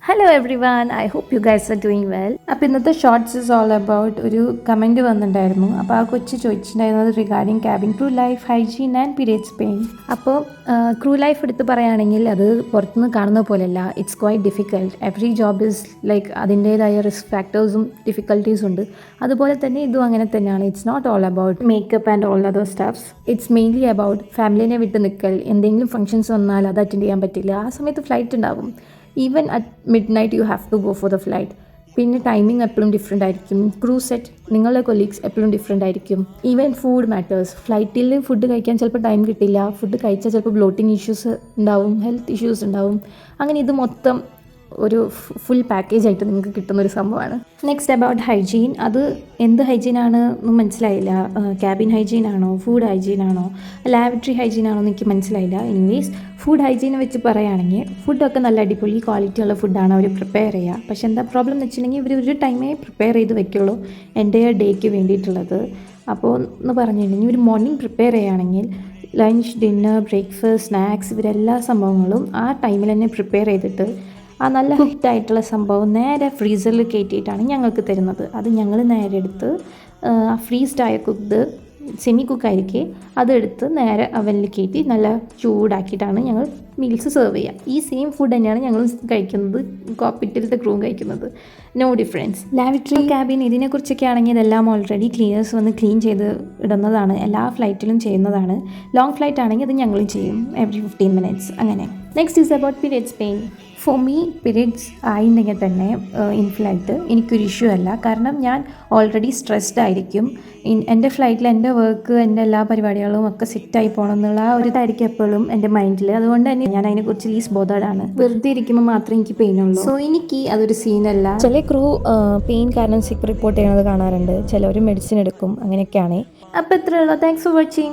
Hello everyone, I hope you guys are doing well. അപ്പോൾ ഇന്നത്തെ shorts is all about ഒരു comment വന്നിട്ടുണ്ടായിരുന്നു. അപ്പോൾ ആ കൊച്ചു ചോദിച്ചിട്ടുണ്ടായിരുന്നത് regarding cabin crew life, hygiene and periods pain. അപ്പോൾ ക്രൂ ലൈഫ് എടുത്ത് പറയുകയാണെങ്കിൽ അത് പുറത്തുനിന്ന് കാണുന്ന പോലെയല്ല. It's quite difficult. Every job is like അതിൻ്റേതായ റിസ്ക് ഫാക്ടേഴ്സും ഡിഫിക്കൽട്ടീസും ഉണ്ട്. അതുപോലെ തന്നെ ഇതും അങ്ങനെ തന്നെയാണ്. It's not all about makeup and all other staffs. It's mainly about ഫാമിലിനെ വിട്ട് നിൽക്കൽ. എന്തെങ്കിലും ഫംഗ്ഷൻസ് വന്നാൽ അത് അറ്റൻഡ് ചെയ്യാൻ പറ്റില്ല. ആ സമയത്ത് ഫ്ലൈറ്റ് ഉണ്ടാവും. Even at midnight you have to go for the flight. പിന്നെ ടൈമിംഗ് എപ്പോഴും ഡിഫറെൻ്റ് ആയിരിക്കും. ക്രൂ സെറ്റ്, നിങ്ങളുടെ കൊലീഗ്സ് എപ്പോഴും ഡിഫറെൻ്റ് ആയിരിക്കും. Even food matters. ഫ്ലൈറ്റിൽ ഫുഡ് കഴിക്കാൻ ചിലപ്പോൾ ടൈം കിട്ടില്ല. ഫുഡ് കഴിച്ചാൽ ചിലപ്പോൾ ബ്ലോട്ടിങ് ഇഷ്യൂസ് ഉണ്ടാവും, ഹെൽത്ത് ഇഷ്യൂസ് ഉണ്ടാവും. അങ്ങനെ ഇത് മൊത്തം ഒരു ഫുൾ പാക്കേജ് ആയിട്ട് നിങ്ങൾക്ക് കിട്ടുന്നൊരു സംഭവമാണ്. Next about hygiene. അത് എന്ത് ഹൈജീനാണ് എന്ന് മനസ്സിലായില്ല. ക്യാബിൻ ഹൈജീൻ ആണോ, ഫുഡ് ഹൈജീൻ ആണോ, ലാബറട്ടറി ഹൈജീൻ ആണോ എന്ന് എനിക്ക് മനസ്സിലായില്ല. എനിവേസ് ഫുഡ് ഹൈജീനെ വെച്ച് പറയുകയാണെങ്കിൽ ഫുഡൊക്കെ നല്ല അടിപൊളി ക്വാളിറ്റിയുള്ള ഫുഡാണ് അവർ പ്രിപ്പയർ ചെയ്യുക. പക്ഷേ എന്താ പ്രോബ്ലം എന്ന് വെച്ചിട്ടുണ്ടെങ്കിൽ ഇവർ ഒരു ടൈമേ പ്രിപ്പയർ ചെയ്ത് വെക്കുള്ളൂ എൻ്റെ ഡേക്ക് വേണ്ടിയിട്ടുള്ളത്. അപ്പോൾ എന്ന് പറഞ്ഞിട്ടുണ്ടെങ്കിൽ ഒരു മോർണിംഗ് പ്രിപ്പയർ ചെയ്യുകയാണെങ്കിൽ ലഞ്ച്, ഡിന്നർ, ബ്രേക്ക്ഫാസ്റ്റ്, സ്നാക്സ് ഇവരെല്ലാ സംഭവങ്ങളും ആ ടൈമിൽ തന്നെ പ്രിപ്പയർ ചെയ്തിട്ട് ആ നല്ല ഹിറ്റായിട്ടുള്ള സംഭവം നേരെ ഫ്രീസറിൽ കയറ്റിയിട്ടാണ് ഞങ്ങൾക്ക് തരുന്നത്. അത് ഞങ്ങൾ നേരെ എടുത്ത് ആ ഫ്രീസ്ഡായ കുക്ക്ഡ് സെമി കുക്കായിരിക്കെ അതെടുത്ത് നേരെ അവനിൽ കയറ്റി നല്ല ചൂടാക്കിയിട്ടാണ് ഞങ്ങൾ മീൽസ് സെർവ് ചെയ്യുക. ഈ സെയിം ഫുഡ് തന്നെയാണ് ഞങ്ങൾ കഴിക്കുന്നത്, കോക്പിറ്റിലത്തെ ക്രൂ കഴിക്കുന്നത്. No difference. ലാബറട്ടറി ക്യാബിൻ ഇതിനെക്കുറിച്ചൊക്കെ ആണെങ്കിൽ ഇതെല്ലാം ഓൾറെഡി ക്ലീനേഴ്സ് വന്ന് ക്ലീൻ ചെയ്ത് ഇടുന്നതാണ്. എല്ലാ ഫ്ലൈറ്റിലും ചെയ്യുന്നതാണ്. ലോങ് ഫ്ലൈറ്റ് ആണെങ്കിൽ അത് ഞങ്ങളും ചെയ്യും എവറി 15 minutes അങ്ങനെ. Next is about periods pain. For me periods ആയിട്ടുണ്ടെങ്കിൽ തന്നെ ഇൻ ഫ്ലൈറ്റ് എനിക്കൊരു ഇഷ്യൂ അല്ല. കാരണം ഞാൻ ഓൾറെഡി സ്ട്രെസ്ഡ് ആയിരിക്കും. എൻ്റെ ഫ്ലൈറ്റിൽ എൻ്റെ വർക്ക്, എൻ്റെ എല്ലാ പരിപാടികളും ഒക്കെ സെറ്റായി പോകണം എന്നുള്ള ആ ഒരു ഇതായിരിക്കും എപ്പോഴും എൻ്റെ മൈൻഡിൽ. അതുകൊണ്ട് തന്നെ ഞാൻ അതിനെക്കുറിച്ച് ലീസ് ബോധേഡാണ്. വെറുതെ ഇരിക്കുമ്പോൾ മാത്രമേ എനിക്ക് പെയിൻ ഉള്ളൂ. സോ എനിക്ക് അതൊരു സീനല്ല. ചില ക്രൂ പെയിൻ കാരണം സിക്ക് റിപ്പോർട്ട് ചെയ്യുന്നത് കാണാറുണ്ട്. ചിലവർ മെഡിസിൻ എടുക്കും. അങ്ങനെയൊക്കെയാണ്. അപ്പോൾ ഇത്രയുള്ളൂ. Thanks for watching.